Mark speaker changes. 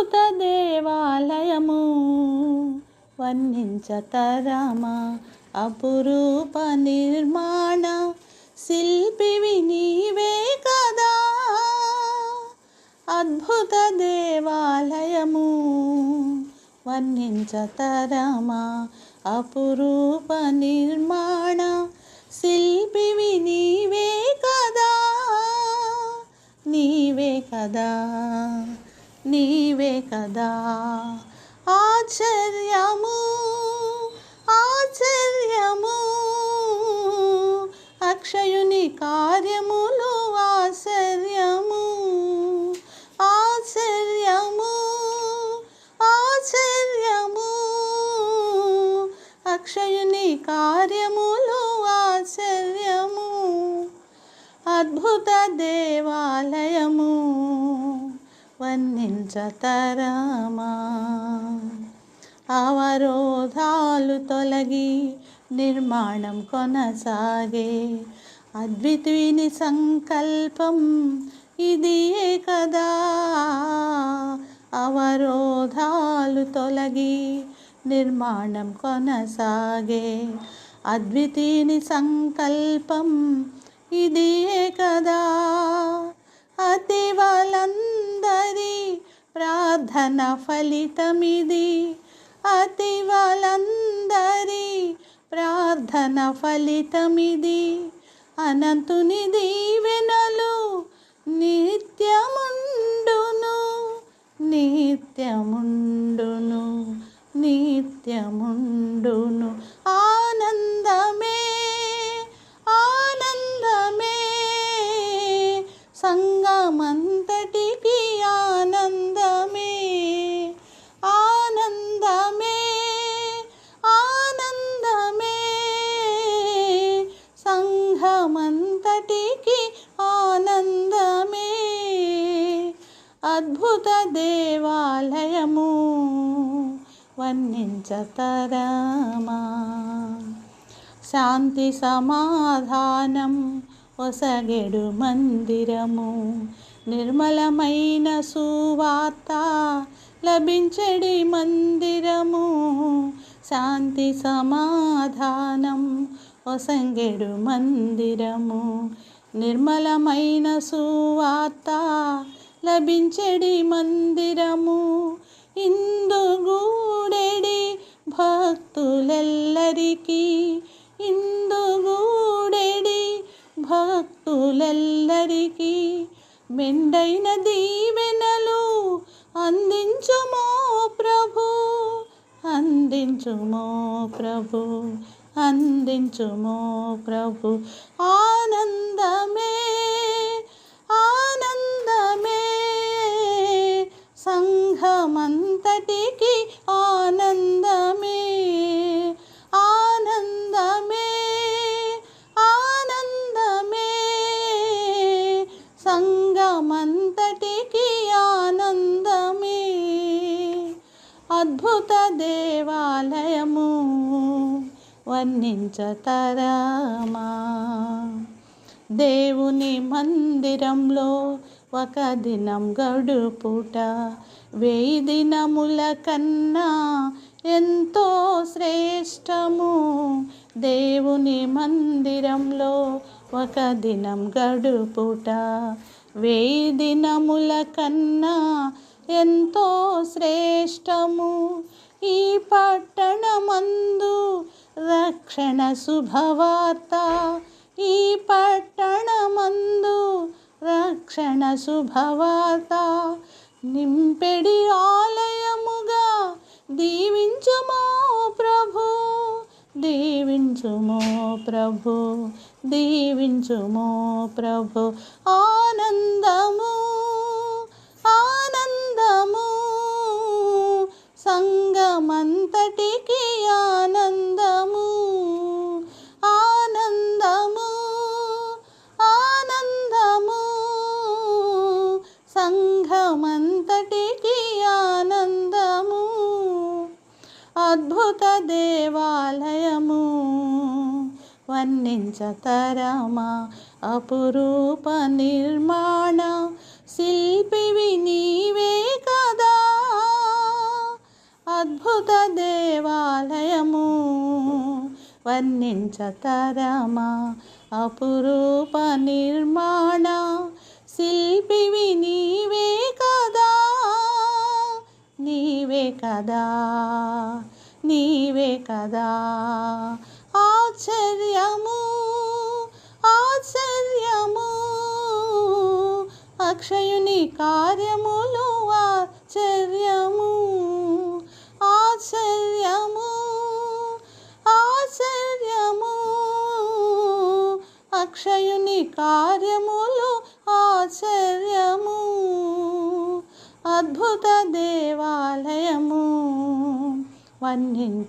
Speaker 1: అద్భుత దేవాలయము వర్ణించతరమా అపురూప నిర్మాణ శిల్పివి నీవే కదా. అద్భుత దేవాలయము వర్ణించతరమా అపురూప నిర్మాణ శిల్పివి నీవే కదా. నీవే కదా, నీవే కదా. ఆశ్చర్యము ఆశ్చర్యము అక్షయుని కార్యములు ఆశ్చర్యము. ఆశ్చర్యము ఆశ్చర్యము అక్షయుని కార్యములు ఆశ్చర్యము. అద్భుత దేవాలయము వర్ణించతరమా. అవరోధాలు తొలగి నిర్మాణం కొనసాగే అద్వితీయుని సంకల్పం ఇదియే కదా. అవరోధాలు తొలగి నిర్మాణం కొనసాగే అద్వితీయుని సంకల్పం ఇదియే కదా. అతివలందరి ప్రార్థన ఫలితమిది. అతివలందరి ప్రార్థన ఫలితమిది. అనంతుని దీవెనలు నిత్యముండును నిత్యముండును నిత్యముండును. ఆనందమే ఆనందమే సంగమంతటికి ఆనందమే. ఆనందమే ఆనందమే సంఘమంతటికి ఆనందమే. అద్భుత దేవాలయము వర్ణించతరమా. శాంతి సమాధానం ఒసగెడు మందిరము. నిర్మలమైన సువార్త లభించెడి మందిరము. శాంతి సమాధానం ఒసంగెడు మందిరము. నిర్మలమైన సువార్త లభించెడి మందిరము. ఇందుగూడెడి భక్తులెల్లరికీ ఇందుగూడెడి భక్తులెల్లరికీ మెండైన దీవెనలు అందించుమో ప్రభు. అందించుమో ప్రభు అందించుమో ప్రభు. ఆనందమే ఆనందమే సంఘమంతటికి ఆనందమే. ఆనందమే ఆనందమే సంఘమంతటికి ఆనందమే. అద్భుత దేవాలయము వర్ణించతరమా. దేవుని మందిరంలో ఒక దినం గడుపుట 1000 దినముల కన్నా ఎంతో శ్రేష్టము. దేవుని మందిరంలో ఒక దినం గడుపుట 1000 దినముల కన్నా ఎంతో శ్రేష్టము. ఈ పట్టణమందు రక్షణ శుభవార్త. ఈ పట్టణమందు రక్షణ శుభవార్త నింపెడి ఆలయముగా దీవించుమో ప్రభు. దీవించుమో ప్రభు దీవించుమో ప్రభు. ఆనందము ఆనందము సంఘమంతటికి ఆనందము. ఆనందము ఆనందము సంఘమంతటికి ఆనందము. అద్భుత దేవాలయము వర్ణించతరమా. అపురూప నిర్మాణ శిల్పివి నీవే కదా. వర్ణించతరమా అపురూప నిర్మాణ శిల్పివి నీవే కదా నీవే కదా నీవే కదా ఆశ్చర్యము ఆశ్చర్యము అక్షయుని కార్యములు ఆశ్చర్యము ఆశ్చర్యము ఆశ్చర్యము అక్షయుని కార్యములు ఆశ్చర్యము అద్భుత దేవాలయము వర్ణించతరమా.